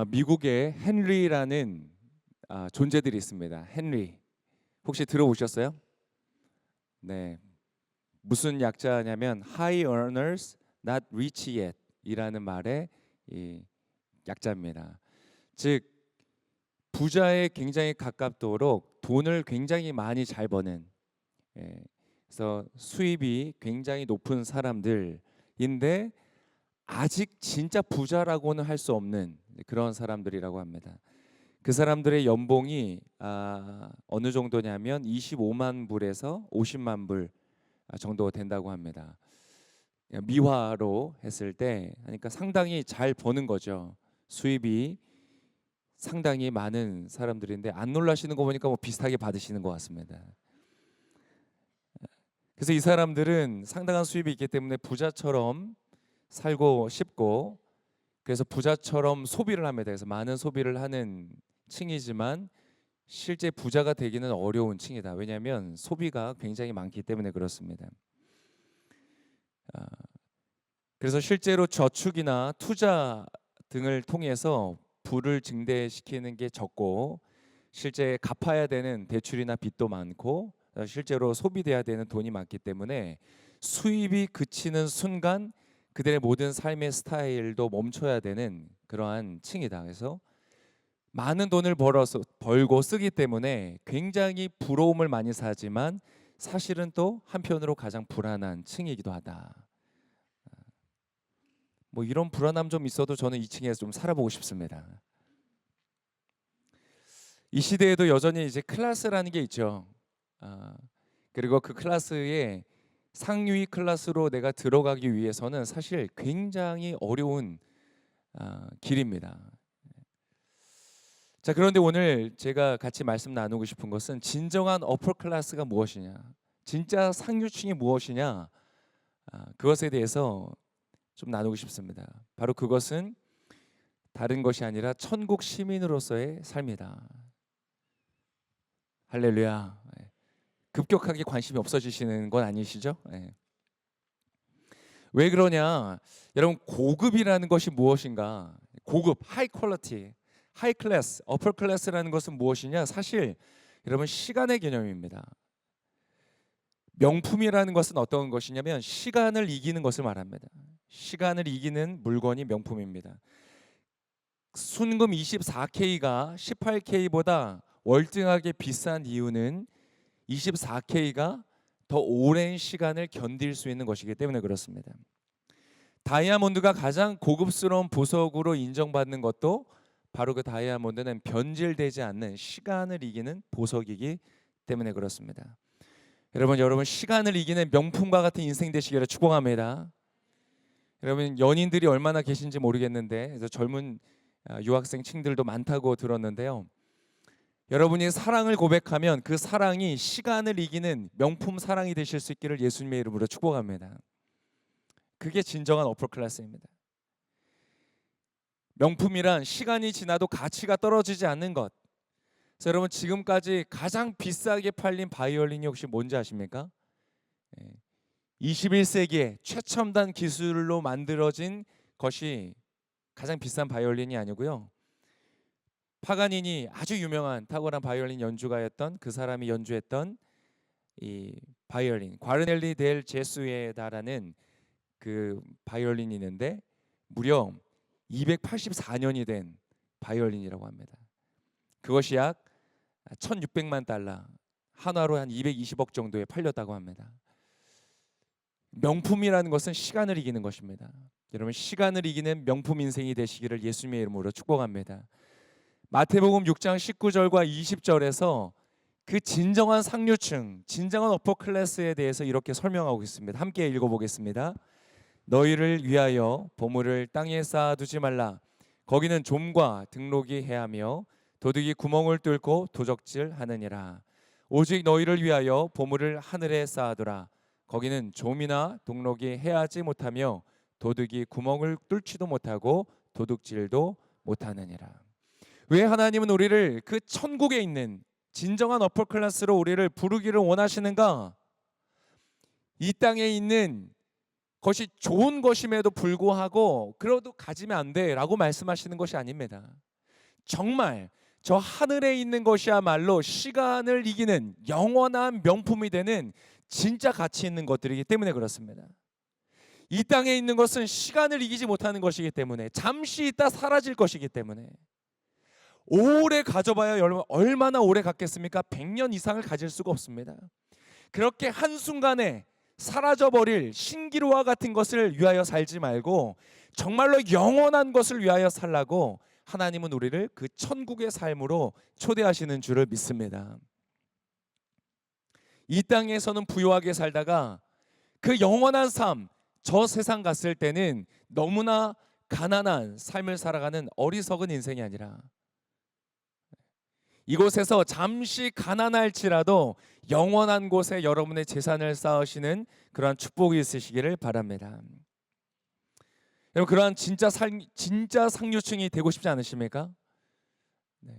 미국에 헨리라는 존재들이 있습니다. 헨리 혹시 들어보셨어요? 네, 무슨 약자냐면 High Earners Not Rich Yet 이라는 말의 이 약자입니다. 즉 부자에 굉장히 가깝도록 돈을 굉장히 많이 잘 버는, 그래서 수입이 굉장히 높은 사람들인데 아직 진짜 부자라고는 할 수 없는 그런 사람들이라고 합니다. 그 사람들의 연봉이 어느 정도냐면 25만 불에서 50만 불 정도 된다고 합니다. 미화로 했을 때 그러니까 상당히 잘 버는 거죠. 수입이 상당히 많은 사람들인데 안 놀라시는 거 보니까 뭐 비슷하게 받으시는 것 같습니다. 그래서 이 사람들은 상당한 수입이 있기 때문에 부자처럼 살고 싶고, 그래서 부자처럼 소비를 합니다. 그래서 많은 소비를 하는 층이지만 실제 부자가 되기는 어려운 층이다. 왜냐하면 소비가 굉장히 많기 때문에 그렇습니다. 그래서 실제로 저축이나 투자 등을 통해서 부를 증대시키는 게 적고, 실제 갚아야 되는 대출이나 빚도 많고, 실제로 소비돼야 되는 돈이 많기 때문에 수입이 그치는 순간 그들의 모든 삶의 스타일도 멈춰야 되는 그러한 층이다. 그래서 많은 돈을 벌고 쓰기 때문에 굉장히 부러움을 많이 사지만 사실은 또 한편으로 가장 불안한 층이기도 하다. 뭐 이런 불안함 좀 있어도 저는 이 층에서 좀 살아보고 싶습니다. 이 시대에도 여전히 이제 클래스라는 게 있죠. 그리고 그 클래스에 상위 클래스로 내가 들어가기 위해서는 사실 굉장히 어려운 길입니다. 자, 그런데 오늘 제가 같이 말씀 나누고 싶은 것은 진정한 어퍼 클래스가 무엇이냐, 진짜 상류층이 무엇이냐, 그것에 대해서 좀 나누고 싶습니다. 바로 그것은 다른 것이 아니라 천국 시민으로서의 삶이다. 할렐루야. 급격하게 관심이 없어지시는 건 아니시죠? 왜 그러냐? 여러분, 고급이라는 것이 무엇인가? 고급, 하이 퀄리티, 하이 클래스, 어퍼 클래스라는 것은 무엇이냐? 사실 여러분 시간의 개념입니다. 명품이라는 것은 어떤 것이냐면 시간을 이기는 것을 말합니다. 시간을 이기는 물건이 명품입니다. 순금 24K가 18K보다 월등하게 비싼 이유는 24K가 더 오랜 시간을 견딜 수 있는 것이기 때문에 그렇습니다. 다이아몬드가 가장 고급스러운 보석으로 인정받는 것도 바로 그 다이아몬드는 변질되지 않는 시간을 이기는 보석이기 때문에 그렇습니다. 여러분 시간을 이기는 명품과 같은 인생 되시기를 축복합니다. 여러분 연인들이 얼마나 계신지 모르겠는데, 그래서 젊은 유학생층들도 많다고 들었는데요. 여러분이 사랑을 고백하면 그 사랑이 시간을 이기는 명품 사랑이 되실 수 있기를 예수님의 이름으로 축복합니다. 그게 진정한 어퍼 클래스입니다. 명품이란 시간이 지나도 가치가 떨어지지 않는 것. 그래서 여러분 지금까지 가장 비싸게 팔린 바이올린이 혹시 뭔지 아십니까? 21세기에 최첨단 기술로 만들어진 것이 가장 비싼 바이올린이 아니고요. 파가니니, 아주 유명한 탁월한 바이올린 연주가였던 그 사람이 연주했던 이 바이올린, 과르넬리 델 제수에다라는 그 바이올린이 있는데 무려 284년이 된 바이올린이라고 합니다. 그것이 약 1600만 달러, 한화로 한 220억 정도에 팔렸다고 합니다. 명품이라는 것은 시간을 이기는 것입니다. 여러분 시간을 이기는 명품 인생이 되시기를 예수님의 이름으로 축복합니다. 마태복음 6장 19절과 20절에서 그 진정한 상류층, 진정한 어퍼 클래스에 대해서 이렇게 설명하고 있습니다. 함께 읽어보겠습니다. 너희를 위하여 보물을 땅에 쌓아두지 말라. 거기는 좀과 등록이 해하며 도둑이 구멍을 뚫고 도적질하느니라. 오직 너희를 위하여 보물을 하늘에 쌓아두라. 거기는 좀이나 등록이 해하지 못하며 도둑이 구멍을 뚫지도 못하고 도둑질도 못하느니라. 왜 하나님은 우리를 그 천국에 있는 진정한 어퍼 클래스로 우리를 부르기를 원하시는가? 이 땅에 있는 그것이 좋은 것임에도 불구하고 그래도 가지면 안 돼라고 말씀하시는 것이 아닙니다. 정말 저 하늘에 있는 것이야말로 시간을 이기는 영원한 명품이 되는 진짜 가치 있는 것들이기 때문에 그렇습니다. 이 땅에 있는 것은 시간을 이기지 못하는 것이기 때문에, 잠시 있다 사라질 것이기 때문에, 오래 가져봐야 여러분 얼마나 오래 갖겠습니까? 100년 이상을 가질 수가 없습니다. 그렇게 한순간에 사라져버릴 신기루와 같은 것을 위하여 살지 말고 정말로 영원한 것을 위하여 살라고 하나님은 우리를 그 천국의 삶으로 초대하시는 줄을 믿습니다. 이 땅에서는 부유하게 살다가 그 영원한 삶, 저 세상 갔을 때는 너무나 가난한 삶을 살아가는 어리석은 인생이 아니라, 이곳에서 잠시 가난할지라도 영원한 곳에 여러분의 재산을 쌓으시는 그러한 축복이 있으시기를 바랍니다. 여러분, 그러한 진짜 상류층이 되고 싶지 않으십니까? 네.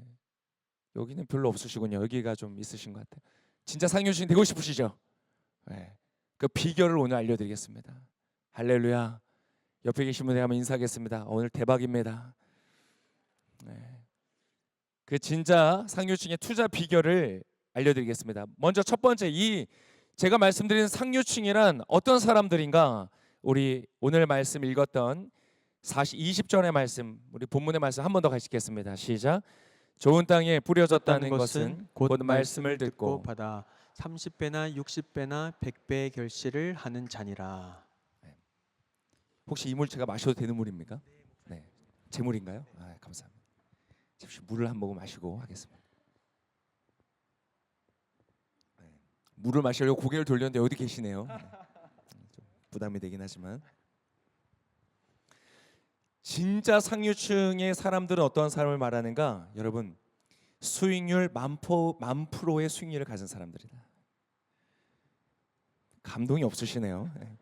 여기는 별로 없으시군요. 여기가 좀 있으신 것 같아요. 진짜 상류층이 되고 싶으시죠? 네. 그 비결을 오늘 알려드리겠습니다. 할렐루야. 옆에 계신 분에 한번 인사하겠습니다. 오늘 대박입니다. 네. 그 진짜 상류층의 투자 비결을 알려드리겠습니다. 먼저 첫 번째, 이 제가 말씀드린 상류층이란 어떤 사람들인가? 우리 오늘 말씀 읽었던 20절의 말씀, 우리 본문의 말씀 한 번 더 같이 읽겠습니다. 시작. 좋은 땅에 뿌려졌다는 것은 곧 말씀을 듣고 받아 30배나 60배나 100배의 결실을 하는 자니라. 혹시 이 물 제가 마셔도 되는 물입니까? 네, 제 물인가요? 감사합니다. 잠시 물을 한 모금 마시고 하겠습니다. 네. 물을 마시려고 고개를 돌렸는데 어디 계시네요. 좀 부담이 되긴 하지만, 진짜 상류층의 사람들은 어떠한 삶을 말하는가? 여러분, 수익률 만 프로의 수익률을 가진 사람들이다. 감동이 없으시네요. 네.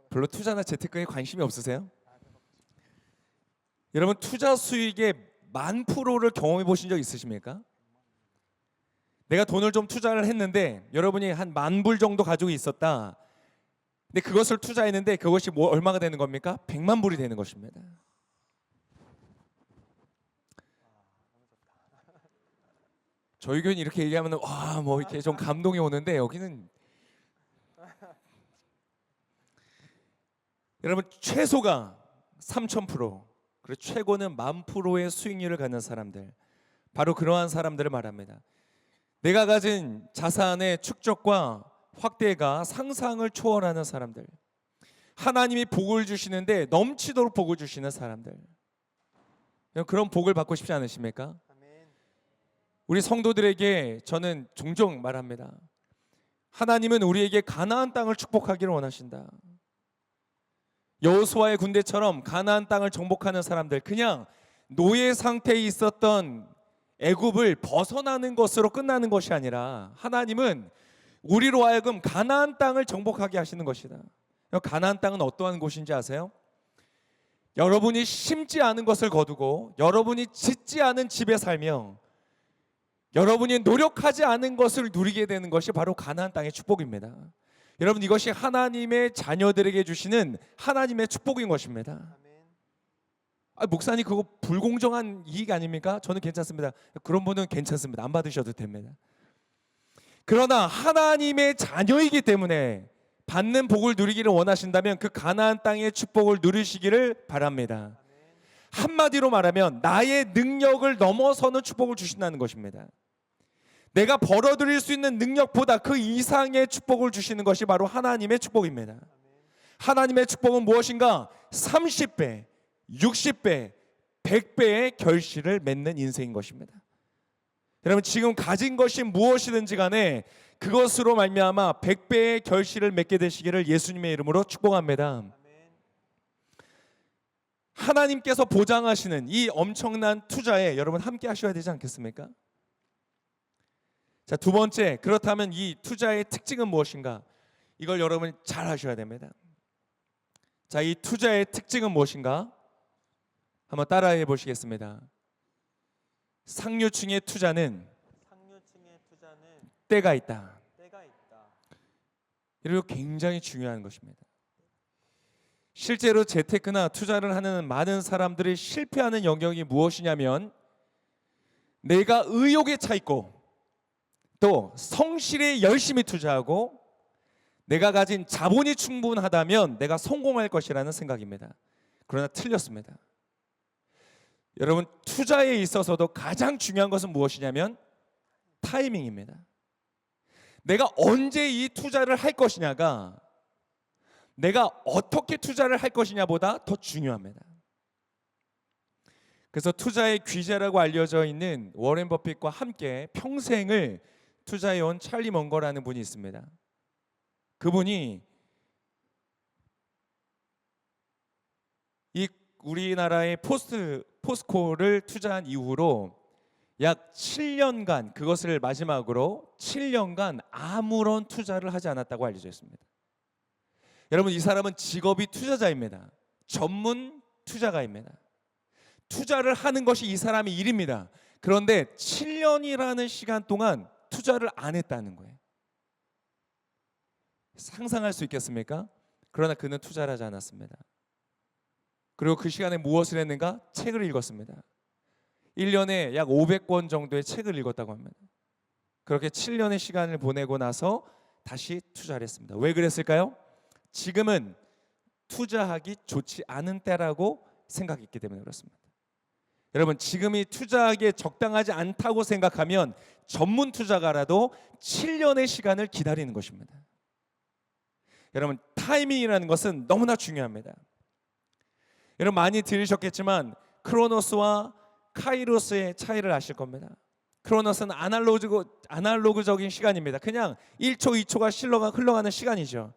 별로 투자나 재테크에 관심이 없으세요? 여러분, 투자 수익의 10,000%를 경험해 보신 적 있으십니까? 내가 돈을 좀 투자를 했는데 여러분이 한 10,000불 정도 가지고 있었다. 근데 그것을 투자했는데 그것이 얼마가 되는 겁니까? 100만 불이 되는 것입니다. 저희 교회는 이렇게 얘기하면 와, 뭐 이렇게 좀 감동이 오는데, 여기는 여러분 최소가 3,000%, 그리고 최고는 10,000%의 수익률을 갖는 사람들, 바로 그러한 사람들을 말합니다. 내가 가진 자산의 축적과 확대가 상상을 초월하는 사람들, 하나님이 복을 주시는데 넘치도록 복을 주시는 사람들, 그런 복을 받고 싶지 않으십니까? 우리 성도들에게 저는 종종 말합니다. 하나님은 우리에게 가나안 땅을 축복하기를 원하신다. 여호수아의 군대처럼 가나안 땅을 정복하는 사람들, 그냥 노예 상태에 있었던 애굽을 벗어나는 것으로 끝나는 것이 아니라 하나님은 우리로 하여금 가나안 땅을 정복하게 하시는 것이다. 가나안 땅은 어떠한 곳인지 아세요? 여러분이 심지 않은 것을 거두고 여러분이 짓지 않은 집에 살며 여러분이 노력하지 않은 것을 누리게 되는 것이 바로 가나안 땅의 축복입니다. 여러분, 이것이 하나님의 자녀들에게 주시는 하나님의 축복인 것입니다. 목사님, 그거 불공정한 이익 아닙니까? 저는 괜찮습니다. 그런 분은 괜찮습니다. 안 받으셔도 됩니다. 그러나 하나님의 자녀이기 때문에 받는 복을 누리기를 원하신다면 그 가나안 땅의 축복을 누리시기를 바랍니다. 한마디로 말하면 나의 능력을 넘어서는 축복을 주신다는 것입니다. 내가 벌어들일 수 있는 능력보다 그 이상의 축복을 주시는 것이 바로 하나님의 축복입니다. 하나님의 축복은 무엇인가? 30배, 60배, 100배의 결실을 맺는 인생인 것입니다. 여러분, 지금 가진 것이 무엇이든지 간에 그것으로 말미암아 100배의 결실을 맺게 되시기를 예수님의 이름으로 축복합니다. 하나님께서 보장하시는 이 엄청난 투자에 여러분 함께 하셔야 되지 않겠습니까? 자, 두 번째, 그렇다면 이 투자의 특징은 무엇인가? 이걸 여러분이 잘 하셔야 됩니다. 자, 이 투자의 특징은 무엇인가? 한번 따라해 보시겠습니다. 상류층의 투자는 때가 있다. 이거 굉장히 중요한 것입니다. 실제로 재테크나 투자를 하는 많은 사람들이 실패하는 영역이 무엇이냐면 내가 의욕에 차 있고 또 성실히 열심히 투자하고 내가 가진 자본이 충분하다면 내가 성공할 것이라는 생각입니다. 그러나 틀렸습니다. 여러분, 투자에 있어서도 가장 중요한 것은 무엇이냐면 타이밍입니다. 내가 언제 이 투자를 할 것이냐가 내가 어떻게 투자를 할 것이냐보다 더 중요합니다. 그래서 투자의 귀재라고 알려져 있는 워렌 버핏과 함께 평생을 투자해온 찰리 먼거라는 분이 있습니다. 그분이 이 우리나라의 포스코를 투자한 이후로 약 7년간, 그것을 마지막으로 7년간 아무런 투자를 하지 않았다고 알려져 있습니다. 여러분, 이 사람은 직업이 투자자입니다. 전문 투자가입니다. 투자를 하는 것이 이 사람의 일입니다. 그런데 7년이라는 시간 동안 투자를 안 했다는 거예요. 상상할 수 있겠습니까? 그러나 그는 투자를 하지 않았습니다. 그리고 그 시간에 무엇을 했는가? 책을 읽었습니다. 1년에 약 500권 정도의 책을 읽었다고 합니다. 그렇게 7년의 시간을 보내고 나서 다시 투자를 했습니다. 왜 그랬을까요? 지금은 투자하기 좋지 않은 때라고 생각했기 때문에 그렇습니다. 여러분, 지금이 투자하기에 적당하지 않다고 생각하면 전문 투자가라도 7년의 시간을 기다리는 것입니다. 여러분, 타이밍이라는 것은 너무나 중요합니다. 여러분, 많이 들으셨겠지만 크로노스와 카이로스의 차이를 아실 겁니다. 크로노스는 아날로그적인 시간입니다. 그냥 1초, 2초가 흘러가는 시간이죠.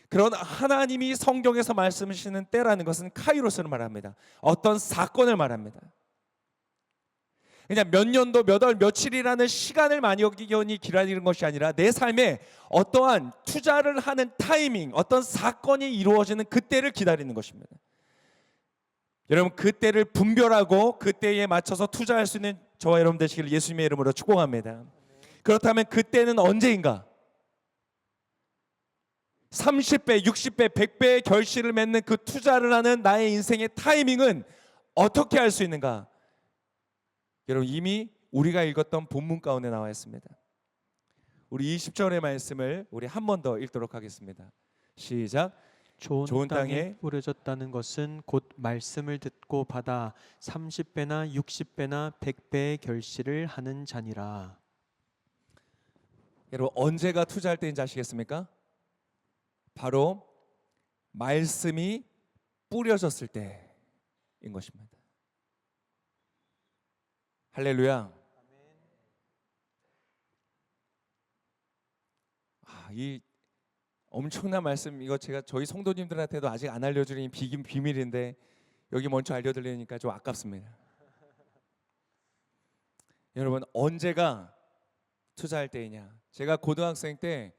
그러나 하나님이 성경에서 말씀하시는 때라는 것은 카이로스를 말합니다. 어떤 사건을 말합니다. 그냥 몇 년도, 몇 월, 며칠이라는 시간을 막연히 기다리는 것이 아니라 내 삶에 어떠한 투자를 하는 타이밍, 어떤 사건이 이루어지는 그때를 기다리는 것입니다. 여러분, 그때를 분별하고 그때에 맞춰서 투자할 수 있는 저와 여러분 되시기를 예수님의 이름으로 축복합니다. 그렇다면 그때는 언제인가? 30배, 60배, 100배의 결실을 맺는 그 투자를 하는 나의 인생의 타이밍은 어떻게 할 수 있는가? 여러분, 이미 우리가 읽었던 본문 가운데 나와 있습니다. 우리 20절의 말씀을 우리 한 번 더 읽도록 하겠습니다. 시작. 좋은 땅에 뿌려졌다는 것은 곧 말씀을 듣고 받아 30배나 60배나 100배의 결실을 하는 자니라. 여러분, 언제가 투자할 때인지 아시겠습니까? 바로 말씀이 뿌려졌을 때인 것입니다. 할렐루야. 이 엄청난 말씀, 이거 제가 저희 성도님들한테도 아직 안 알려드린 비밀인데 여기 먼저 알려드리니까 좀 아깝습니다. 여러분, 언제가 투자할 때이냐? 제가 고등학생 때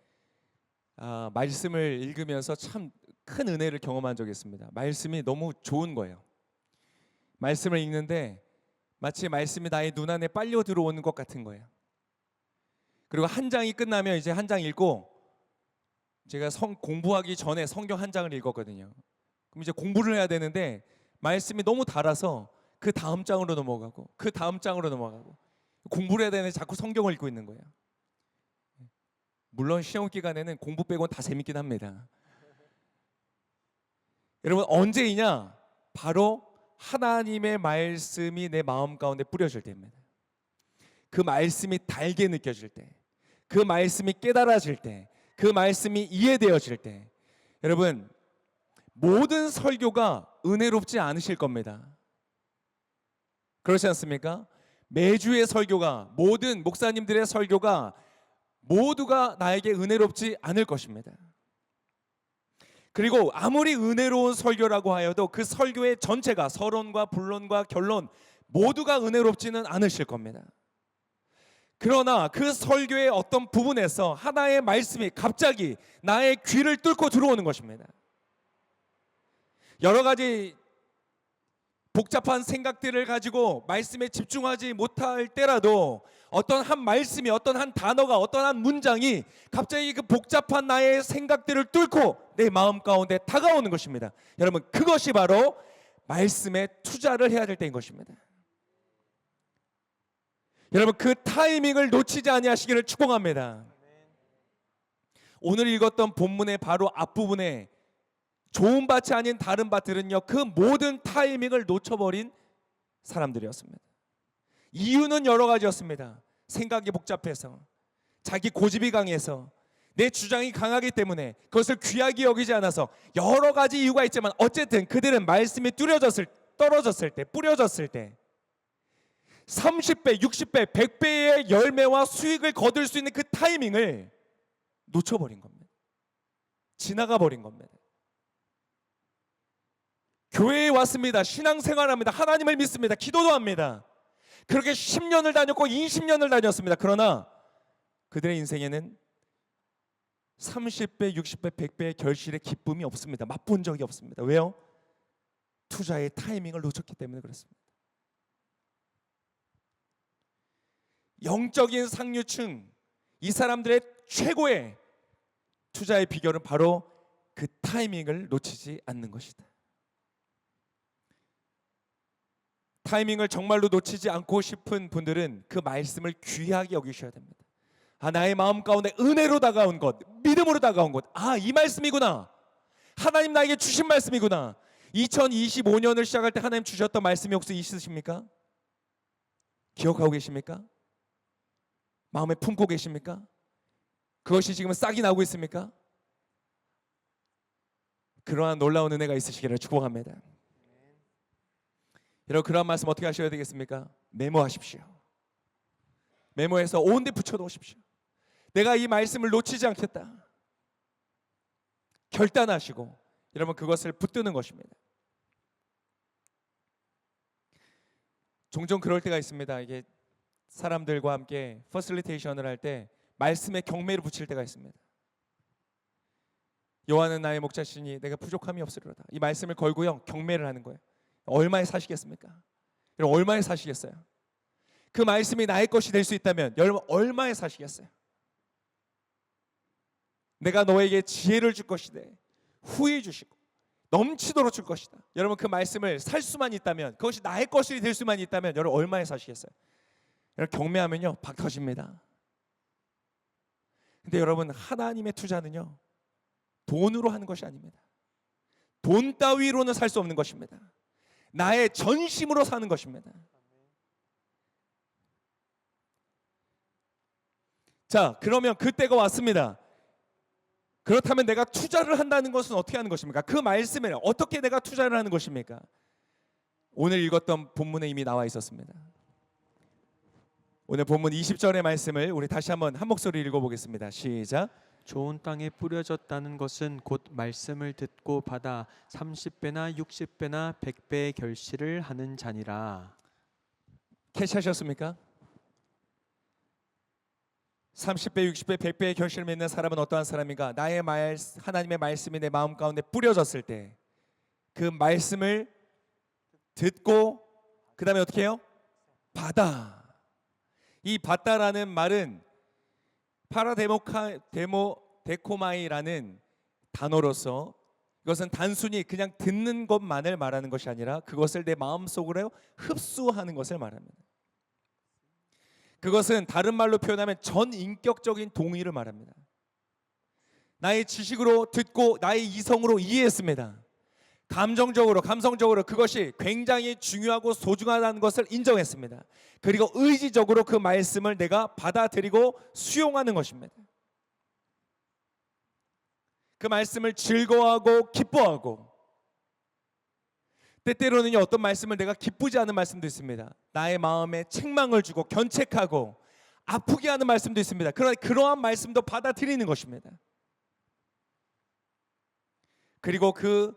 말씀을 읽으면서 참 큰 은혜를 경험한 적이 있습니다. 말씀이 너무 좋은 거예요. 말씀을 읽는데 마치 말씀이 나의 눈 안에 빨려 들어오는 것 같은 거예요. 그리고 한 장이 끝나면 이제 한 장 읽고, 제가 공부하기 전에 성경 한 장을 읽었거든요. 그럼 이제 공부를 해야 되는데 말씀이 너무 달아서 그 다음 장으로 넘어가고 그 다음 장으로 넘어가고 공부를 해야 되는데 자꾸 성경을 읽고 있는 거예요. 물론 시험 기간에는 공부 빼고는 다 재밌긴 합니다. 여러분, 언제이냐? 바로 하나님의 말씀이 내 마음 가운데 뿌려질 때입니다. 그 말씀이 달게 느껴질 때, 그 말씀이 깨달아질 때, 그 말씀이 이해되어질 때, 여러분, 모든 설교가 은혜롭지 않으실 겁니다. 그렇지 않습니까? 매주의 설교가, 모든 목사님들의 설교가 모두가 나에게 은혜롭지 않을 것입니다. 그리고 아무리 은혜로운 설교라고 하여도 그 설교의 전체가 서론과 본론과 결론 모두가 은혜롭지는 않으실 겁니다. 그러나 그 설교의 어떤 부분에서 하나의 말씀이 갑자기 나의 귀를 뚫고 들어오는 것입니다. 여러 가지 복잡한 생각들을 가지고 말씀에 집중하지 못할 때라도 어떤 한 말씀이, 어떤 한 단어가, 어떤 한 문장이 갑자기 그 복잡한 나의 생각들을 뚫고 내 마음 가운데 다가오는 것입니다. 여러분, 그것이 바로 말씀에 투자를 해야 될 때인 것입니다. 여러분, 그 타이밍을 놓치지 아니하시기를 축복합니다. 오늘 읽었던 본문의 바로 앞부분에 좋은 밭이 아닌 다른 밭들은요, 그 모든 타이밍을 놓쳐버린 사람들이었습니다. 이유는 여러 가지였습니다. 생각이 복잡해서, 자기 고집이 강해서, 내 주장이 강하기 때문에, 그것을 귀하게 여기지 않아서, 여러 가지 이유가 있지만 어쨌든 그들은 말씀이 떨어졌을 때, 뿌려졌을 때 30배, 60배, 100배의 열매와 수익을 거둘 수 있는 그 타이밍을 놓쳐버린 겁니다. 지나가 버린 겁니다. 교회에 왔습니다. 신앙생활합니다. 하나님을 믿습니다. 기도도 합니다. 그렇게 10년을 다녔고 20년을 다녔습니다. 그러나 그들의 인생에는 30배, 60배, 100배의 결실의 기쁨이 없습니다. 맛본 적이 없습니다. 왜요? 투자의 타이밍을 놓쳤기 때문에 그렇습니다. 영적인 상류층, 이 사람들의 최고의 투자의 비결은 바로 그 타이밍을 놓치지 않는 것이다. 타이밍을 정말로 놓치지 않고 싶은 분들은 그 말씀을 귀하게 여기셔야 됩니다. 나의 마음 가운데 은혜로 다가온 것, 믿음으로 다가온 것, 이 말씀이구나. 하나님 나에게 주신 말씀이구나. 2025년을 시작할 때 하나님 주셨던 말씀이 혹시 있으십니까? 기억하고 계십니까? 마음에 품고 계십니까? 그것이 지금 싹이 나고 있습니까? 그러한 놀라운 은혜가 있으시기를 축복합니다. 여러분, 그러한 말씀 어떻게 하셔야 되겠습니까? 메모하십시오. 메모해서 온데 붙여놓으십시오. 내가 이 말씀을 놓치지 않겠다. 결단하시고 여러분 그것을 붙드는 것입니다. 종종 그럴 때가 있습니다. 이게 사람들과 함께 퍼실리테이션을 할 때 말씀에 경매를 붙일 때가 있습니다. 여호와는 나의 목자시니 내가 부족함이 없으리로다. 이 말씀을 걸고요, 경매를 하는 거예요. 얼마에 사시겠습니까? 여러분, 얼마에 사시겠어요? 그 말씀이 나의 것이 될 수 있다면 여러분 얼마에 사시겠어요? 내가 너에게 지혜를 줄 것이되 후히 주시고 넘치도록 줄 것이다. 여러분, 그 말씀을 살 수만 있다면, 그것이 나의 것이 될 수만 있다면 여러분 얼마에 사시겠어요? 여러분, 경매하면요 박 터집니다. 근데 여러분, 하나님의 투자는요 돈으로 하는 것이 아닙니다. 돈 따위로는 살 수 없는 것입니다. 나의 전심으로 사는 것입니다. 자, 그러면 그때가 왔습니다. 그렇다면 내가 투자를 한다는 것은 어떻게 하는 것입니까? 그 말씀에 어떻게 내가 투자를 하는 것입니까? 오늘 읽었던 본문에 이미 나와 있었습니다. 오늘 본문 20절의 말씀을 우리 다시 한번 한 목소리 읽어보겠습니다. 시작. 좋은 땅에 뿌려졌다는 것은 곧 말씀을 듣고 받아 30배나 60배나 100배의 결실을 하는 자니라. 캐치하셨습니까? 30배, 60배, 100배의 결실을 맺는 사람은 어떠한 사람인가? 하나님의 말씀이 내 마음 가운데 뿌려졌을 때 그 말씀을 듣고 그 다음에 어떻게 해요? 받아. 이 받다라는 말은 데코마이라는 단어로서 이것은 단순히 그냥 듣는 것만을 말하는 것이 아니라 그것을 내 마음속으로 흡수하는 것을 말합니다. 그것은 다른 말로 표현하면 전인격적인 동의를 말합니다. 나의 지식으로 듣고 나의 이성으로 이해했습니다. 감성적으로 그것이 굉장히 중요하고 소중하다는 것을 인정했습니다. 그리고 의지적으로 그 말씀을 내가 받아들이고 수용하는 것입니다. 그 말씀을 즐거워하고 기뻐하고, 때때로는 어떤 말씀을 내가 기쁘지 않은 말씀도 있습니다. 나의 마음에 책망을 주고 견책하고 아프게 하는 말씀도 있습니다. 그러나 그러한 말씀도 받아들이는 것입니다. 그리고 그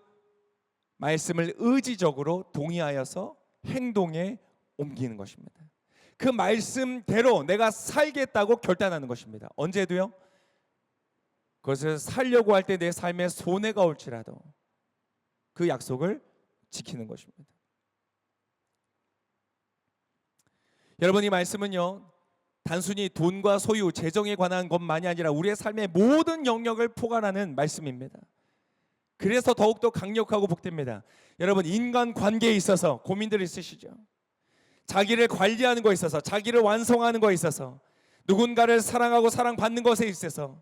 말씀을 의지적으로 동의하여서 행동에 옮기는 것입니다. 그 말씀대로 내가 살겠다고 결단하는 것입니다. 언제도요. 그것을 살려고 할 때 내 삶에 손해가 올지라도 그 약속을 지키는 것입니다. 여러분, 이 말씀은요 단순히 돈과 소유, 재정에 관한 것만이 아니라 우리의 삶의 모든 영역을 포괄하는 말씀입니다. 그래서 더욱더 강력하고 복됩니다. 여러분, 인간 관계에 있어서 고민들 있으시죠? 자기를 관리하는 것에 있어서, 자기를 완성하는 것에 있어서, 누군가를 사랑하고 사랑받는 것에 있어서,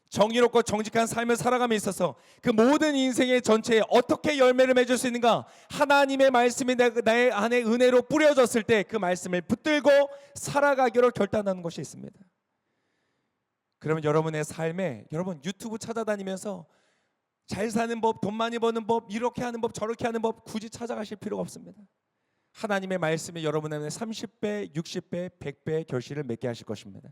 정의롭고 정직한 삶을 살아감에 있어서 그 모든 인생의 전체에 어떻게 열매를 맺을 수 있는가? 하나님의 말씀이 나의 안에 은혜로 뿌려졌을 때 그 말씀을 붙들고 살아가기로 결단하는 것이 있습니다. 그러면 여러분의 삶에, 여러분 유튜브 찾아다니면서 잘 사는 법, 돈 많이 버는 법, 이렇게 하는 법, 저렇게 하는 법 굳이 찾아가실 필요가 없습니다. 하나님의 말씀이 여러분 안에 30배, 60배, 100배의 결실을 맺게 하실 것입니다.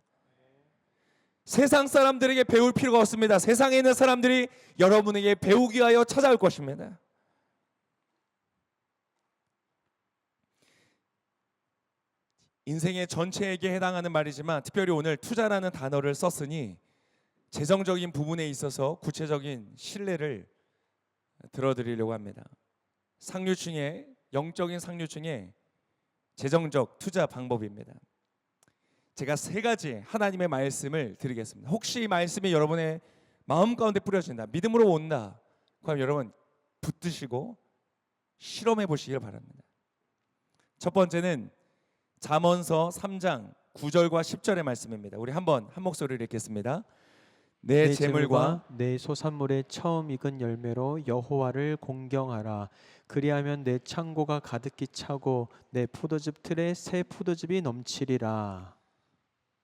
세상 사람들에게 배울 필요가 없습니다. 세상에 있는 사람들이 여러분에게 배우기 위하여 찾아올 것입니다. 인생의 전체에게 해당하는 말이지만 특별히 오늘 투자라는 단어를 썼으니 재정적인 부분에 있어서 구체적인 신뢰를 들어드리려고 합니다. 상류층의 영적인 상류층의 재정적 투자 방법입니다. 제가 세 가지 하나님의 말씀을 드리겠습니다. 혹시 이 말씀이 여러분의 마음 가운데 뿌려진다, 믿음으로 온다, 그럼 여러분 붙드시고 실험해 보시길 바랍니다. 첫 번째는 잠언서 3장 9절과 10절의 말씀입니다. 우리 한번 한 목소리를 읽겠습니다. 내 재물과 내 소산물의 처음 익은 열매로 여호와를 공경하라. 그리하면 내 창고가 가득히 차고 내 포도즙 틀에 새 포도즙이 넘치리라.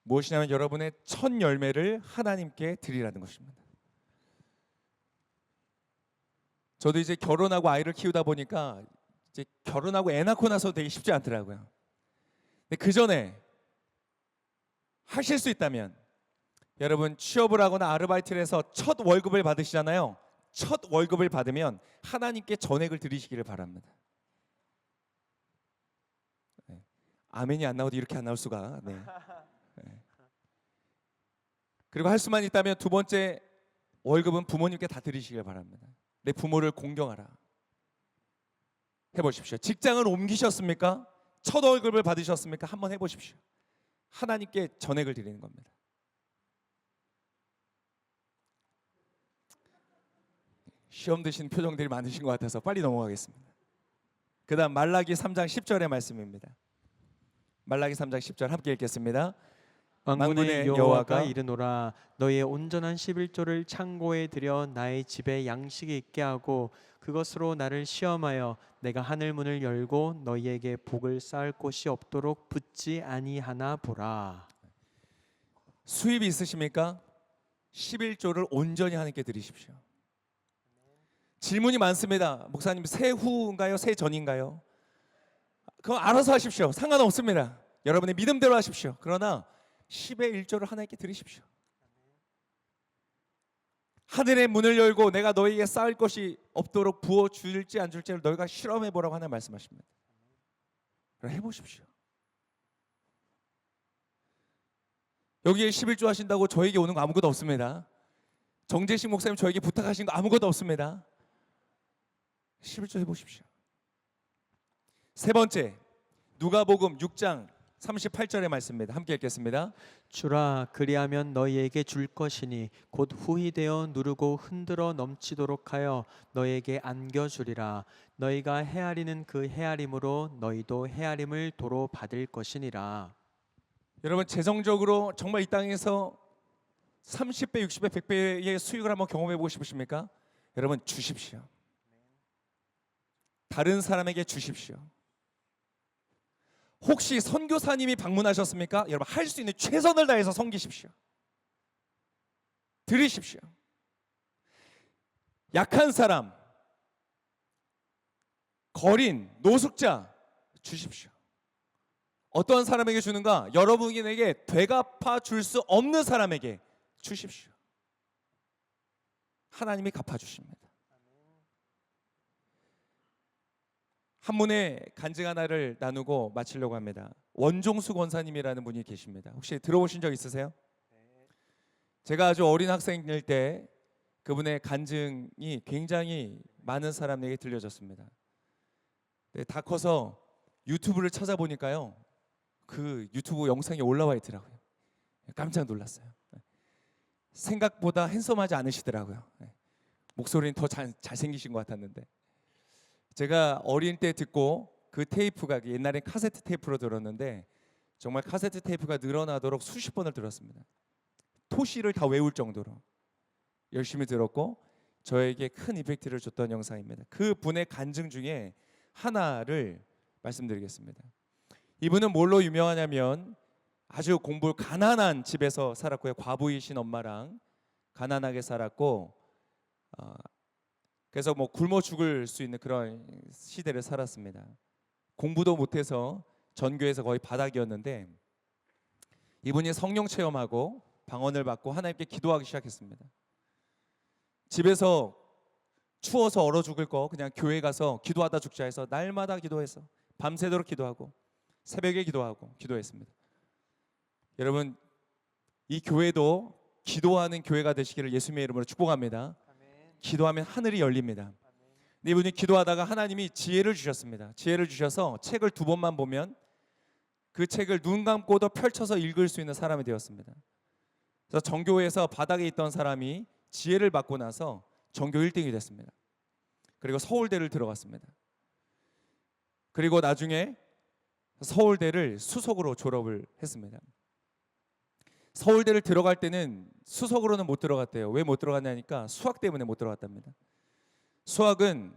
무엇이냐면 여러분의 첫 열매를 하나님께 드리라는 것입니다. 저도 이제 결혼하고 아이를 키우다 보니까 이제 결혼하고 애 낳고 나서 되게 쉽지 않더라고요. 근데 그 전에 하실 수 있다면 여러분 취업을 하거나 아르바이트를 해서 첫 월급을 받으시잖아요. 첫 월급을 받으면 하나님께 전액을 드리시기를 바랍니다. 네. 아멘이 안 나오도 이렇게 안 나올 수가. 네. 네. 그리고 할 수만 있다면 두 번째 월급은 부모님께 다 드리시길 바랍니다. 내 부모를 공경하라. 해보십시오. 직장을 옮기셨습니까? 첫 월급을 받으셨습니까? 한번 해보십시오. 하나님께 전액을 드리는 겁니다. 시험 드신 표정들이 많으신 것 같아서 빨리 넘어가겠습니다. 그 다음 말라기 3장 10절의 말씀입니다. 말라기 3장 10절 함께 읽겠습니다. 만군의 여호와가 이르노라. 너의 온전한 11조를 창고에 들여 나의 집에 양식이 있게 하고 그것으로 나를 시험하여 내가 하늘 문을 열고 너희에게 복을 쌓을 곳이 없도록 붙지 아니하나 보라. 수입이 있으십니까? 11조를 온전히 하나님께 드리십시오. 질문이 많습니다. 목사님 새 후인가요? 새 전인가요? 그건 알아서 하십시오. 상관없습니다. 여러분의 믿음대로 하십시오. 그러나 10의 1조를 하나님께 드리십시오. 하늘의 문을 열고 내가 너희에게 쌓을 것이 없도록 부어줄지 안 줄지를 너희가 실험해보라고 하나님 말씀하십니다. 그럼 해보십시오. 여기에 11조 하신다고 저에게 오는 거 아무것도 없습니다. 정재식 목사님 저에게 부탁하신 거 아무것도 없습니다. 11조 해보십시오. 세 번째, 누가복음 6장 38절의 말씀입니다. 함께 읽겠습니다. 주라, 그리하면 너희에게 줄 것이니 곧 후히 되어 누르고 흔들어 넘치도록 하여 너희에게 안겨주리라. 너희가 헤아리는 그 헤아림으로 너희도 헤아림을 도로 받을 것이니라. 여러분 재정적으로 정말 이 땅에서 30배, 60배, 100배의 수익을 한번 경험해 보고 싶으십니까? 여러분 주십시오. 다른 사람에게 주십시오. 혹시 선교사님이 방문하셨습니까? 여러분 할 수 있는 최선을 다해서 섬기십시오. 드리십시오. 약한 사람, 거린, 노숙자 주십시오. 어떤 사람에게 주는가? 여러분에게 되갚아 줄 수 없는 사람에게 주십시오. 하나님이 갚아주십니다. 한문의 간증 하나를 나누고 마치려고 합니다. 원종수 권사님이라는 분이 계십니다. 혹시 들어보신 적 있으세요? 제가 아주 어린 학생일 때 그분의 간증이 굉장히 많은 사람에게 들려졌습니다. 다 커서 유튜브를 찾아보니까요, 그 유튜브 영상이 올라와 있더라고요. 깜짝 놀랐어요. 생각보다 핸섬하지 않으시더라고요. 목소리는 더 잘생기신 것 같았는데, 제가 어린 때 듣고 그 테이프가 옛날엔 카세트 테이프로 들었는데 정말 카세트 테이프가 늘어나도록 수십 번을 들었습니다. 토시를 다 외울 정도로 열심히 들었고 저에게 큰 이펙트를 줬던 영상입니다. 그 분의 간증 중에 하나를 말씀드리겠습니다. 이분은 뭘로 유명하냐면 아주 가난한 집에서 살았고요. 과부이신 엄마랑 가난하게 살았고, 그래서 뭐 굶어 죽을 수 있는 그런 시대를 살았습니다. 공부도 못해서 전교에서 거의 바닥이었는데 이분이 성령 체험하고 방언을 받고 하나님께 기도하기 시작했습니다. 집에서 추워서 얼어 죽을 거 그냥 교회 가서 기도하다 죽자 해서 날마다 기도해서 밤새도록 기도하고 새벽에 기도하고 기도했습니다. 여러분, 이 교회도 기도하는 교회가 되시기를 예수님의 이름으로 축복합니다. 기도하면 하늘이 열립니다. 근데 이분이 기도하다가 하나님이 지혜를 주셨습니다. 지혜를 주셔서 책을 2번만 보면 그 책을 눈 감고도 펼쳐서 읽을 수 있는 사람이 되었습니다. 그래서 전교에서 바닥에 있던 사람이 지혜를 받고 나서 전교 1등이 됐습니다. 그리고 서울대를 들어갔습니다. 그리고 나중에 서울대를 수석으로 졸업을 했습니다. 서울대를 들어갈 때는 수석으로는 못 들어갔대요. 왜 못 들어갔냐니까 수학 때문에 못 들어갔답니다. 수학은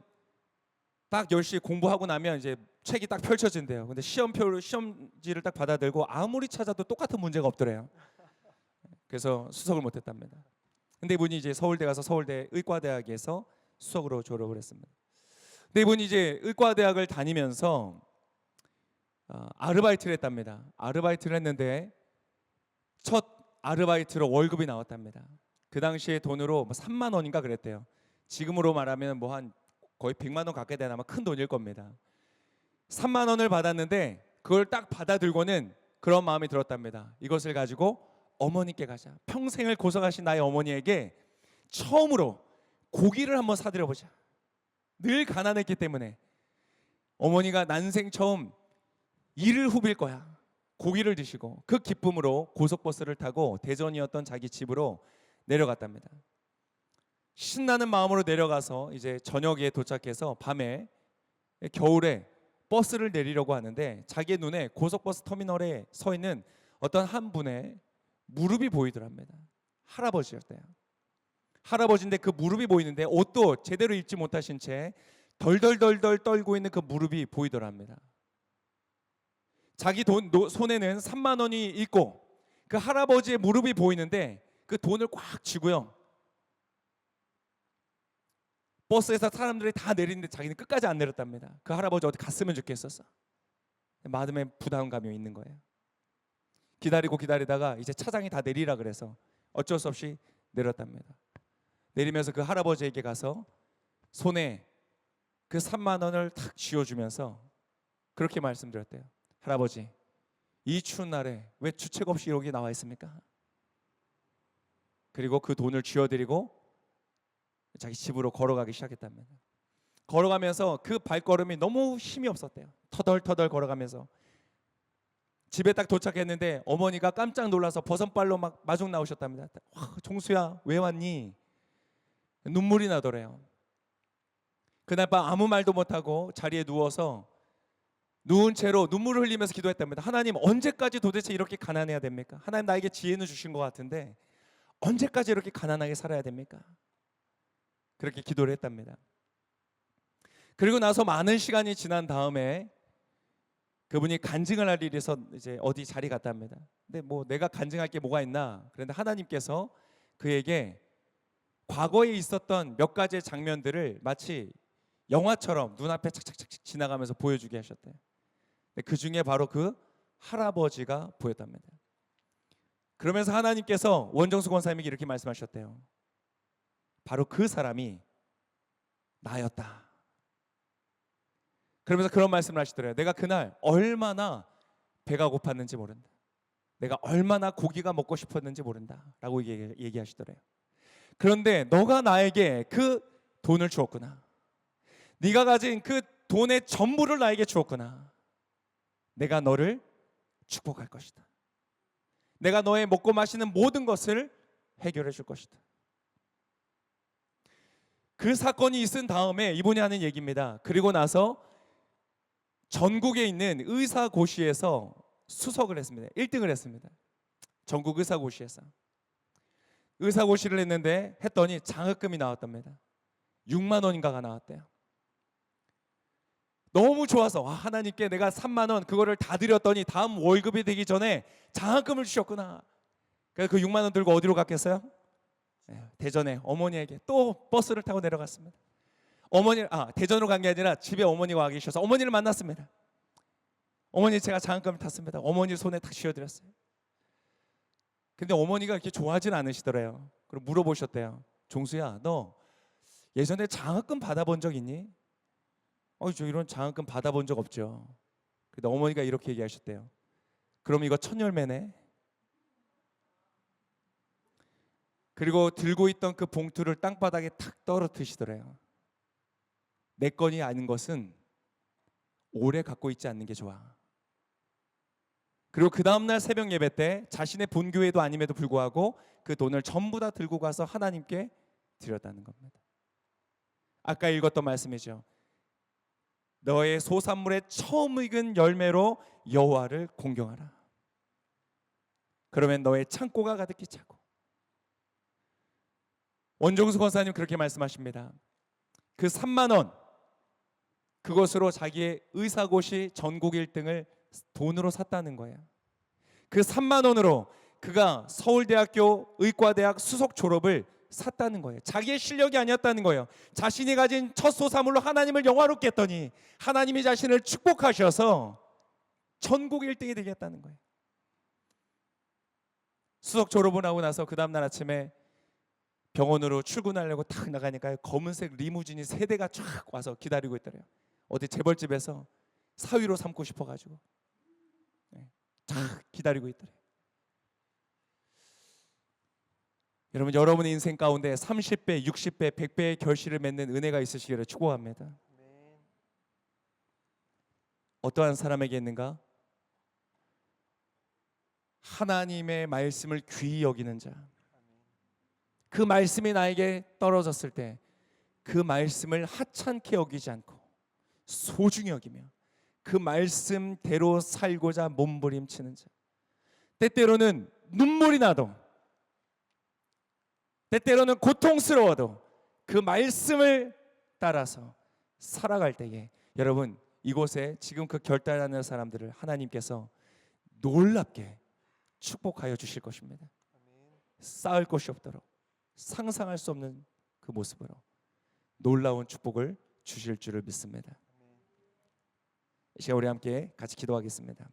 딱 열심히 공부하고 나면 이제 책이 딱 펼쳐진대요. 근데 시험지를 딱 받아들고 아무리 찾아도 똑같은 문제가 없더래요. 그래서 수석을 못 했답니다. 근데 이분이 이제 서울대 가서 서울대 의과대학에서 수석으로 졸업을 했습니다. 근데 이분이 이제 의과대학을 다니면서 아르바이트를 했답니다. 아르바이트를 했는데 첫 아르바이트로 월급이 나왔답니다. 그 당시에 돈으로 3만 원인가 그랬대요. 지금으로 말하면 뭐 한 거의 100만 원 가까이 되나 아마 큰 돈일 겁니다. 3만 원을 받았는데 그걸 딱 받아들고는 그런 마음이 들었답니다. 이것을 가지고 어머니께 가자. 평생을 고생하신 나의 어머니에게 처음으로 고기를 한번 사드려보자. 늘 가난했기 때문에 어머니가 난생 처음 이를 후빌 거야. 고기를 드시고 그 기쁨으로 고속버스를 타고 대전이었던 자기 집으로 내려갔답니다. 신나는 마음으로 내려가서 이제 저녁에 도착해서 밤에 겨울에 버스를 내리려고 하는데 자기의 눈에 고속버스 터미널에 서 있는 어떤 한 분의 무릎이 보이더랍니다. 할아버지였대요. 할아버지인데 그 무릎이 보이는데 옷도 제대로 입지 못하신 채 덜덜덜덜 떨고 있는 그 무릎이 보이더랍니다. 자기 손에는 3만 원이 있고 그 할아버지의 무릎이 보이는데 그 돈을 꽉 쥐고요. 버스에서 사람들이 다 내리는데 자기는 끝까지 안 내렸답니다. 그 할아버지 어디 갔으면 좋겠었어. 마음에 부담감이 있는 거예요. 기다리고 기다리다가 이제 차장이 다 내리라 그래서 어쩔 수 없이 내렸답니다. 내리면서 그 할아버지에게 가서 손에 그 3만 원을 탁 쥐어주면서 그렇게 말씀드렸대요. 할아버지, 이 추운 날에 왜 주책 없이 여기 나와 있습니까? 그리고 그 돈을 쥐어드리고 자기 집으로 걸어가기 시작했답니다. 걸어가면서 그 발걸음이 너무 힘이 없었대요. 터덜터덜 걸어가면서 집에 딱 도착했는데 어머니가 깜짝 놀라서 버선발로 막 마중 나오셨답니다. 종수야, 왜 왔니? 눈물이 나더래요. 그날 밤 아무 말도 못하고 자리에 누워서 누운 채로 눈물을 흘리면서 기도했답니다. 하나님, 언제까지 도대체 이렇게 가난해야 됩니까? 하나님, 나에게 지혜는 주신 것 같은데 언제까지 이렇게 가난하게 살아야 됩니까? 그렇게 기도를 했답니다. 그리고 나서 많은 시간이 지난 다음에 그분이 간증을 할 일에서 이제 어디 자리 갔답니다. 근데 뭐 내가 간증할 게 뭐가 있나? 그런데 하나님께서 그에게 과거에 있었던 몇 가지의 장면들을 마치 영화처럼 눈앞에 착착착 지나가면서 보여주게 하셨대요. 그 중에 바로 그 할아버지가 보였답니다. 그러면서 하나님께서 원정수 권사님에게 이렇게 말씀하셨대요. 바로 그 사람이 나였다. 그러면서 그런 말씀을 하시더래요. 내가 그날 얼마나 배가 고팠는지 모른다. 내가 얼마나 고기가 먹고 싶었는지 모른다 라고 얘기하시더래요. 그런데 너가 나에게 그 돈을 주었구나. 네가 가진 그 돈의 전부를 나에게 주었구나. 내가 너를 축복할 것이다. 내가 너의 먹고 마시는 모든 것을 해결해 줄 것이다. 그 사건이 있은 다음에 이분이 하는 얘기입니다. 그리고 나서 전국에 있는 의사고시에서 수석을 했습니다. 1등을 했습니다. 전국 의사고시에서. 의사고시를 했더니 장학금이 나왔답니다. 6만 원인가가 나왔대요. 너무 좋아서 하나님께 내가 3만 원 그거를 다 드렸더니 다음 월급이 되기 전에 장학금을 주셨구나. 그래서 그 6만 원 들고 어디로 갔겠어요? 대전에 어머니에게 또 버스를 타고 내려갔습니다. 대전으로 간 게 아니라 집에 어머니가 와 계셔서 어머니를 만났습니다. 어머니 제가 장학금을 탔습니다. 어머니 손에 탁 쥐어드렸어요. 근데 어머니가 이렇게 좋아하진 않으시더래요. 그리고 물어보셨대요. 종수야, 너 예전에 장학금 받아본 적 있니? 저 이런 장학금 받아본 적 없죠. 근데 어머니가 이렇게 얘기하셨대요. 그럼 이거 천열매네. 그리고 들고 있던 그 봉투를 땅바닥에 탁 떨어뜨리시더래요. 내 건이 아닌 것은 오래 갖고 있지 않는 게 좋아. 그리고 그 다음날 새벽 예배 때 자신의 본교회도 아님에도 불구하고 그 돈을 전부 다 들고 가서 하나님께 드렸다는 겁니다. 아까 읽었던 말씀이죠. 너의 소산물의 처음 익은 열매로 여호와를 공경하라. 그러면 너의 창고가 가득히 차고. 원종수 권사님 그렇게 말씀하십니다. 그 3만 원 그것으로 자기의 의사고시 전국 1등을 돈으로 샀다는 거예요. 그 3만 원으로 그가 서울대학교 의과대학 수석 졸업을 샀다는 거예요. 자기의 실력이 아니었다는 거예요. 자신이 가진 첫 소사물로 하나님을 영화롭게 했더니 하나님이 자신을 축복하셔서 전국 1등이 되겠다는 거예요. 수석 졸업을 하고 나서 그 다음날 아침에 병원으로 출근하려고 탁 나가니까 검은색 리무진이 3대가 쫙 와서 기다리고 있더래요. 어디 재벌집에서 사위로 삼고 싶어가지고 쫙 기다리고 있더래요. 여러분, 여러분의 인생 가운데 30배, 60배, 100배의 결실을 맺는 은혜가 있으시기를 축복합니다. 어떠한 사람에게 있는가? 하나님의 말씀을 귀히 여기는 자. 그 말씀이 나에게 떨어졌을 때 그 말씀을 하찮게 여기지 않고 소중히 여기며 그 말씀대로 살고자 몸부림치는 자. 때때로는 눈물이 나도, 때때로는 고통스러워도 그 말씀을 따라서 살아갈 때에 여러분, 이곳에 지금 그 결단하는 사람들을 하나님께서 놀랍게 축복하여 주실 것입니다. 쌓을 것이 없도록 상상할 수 없는 그 모습으로 놀라운 축복을 주실 줄을 믿습니다. 이 시간 우리 함께 같이 기도하겠습니다.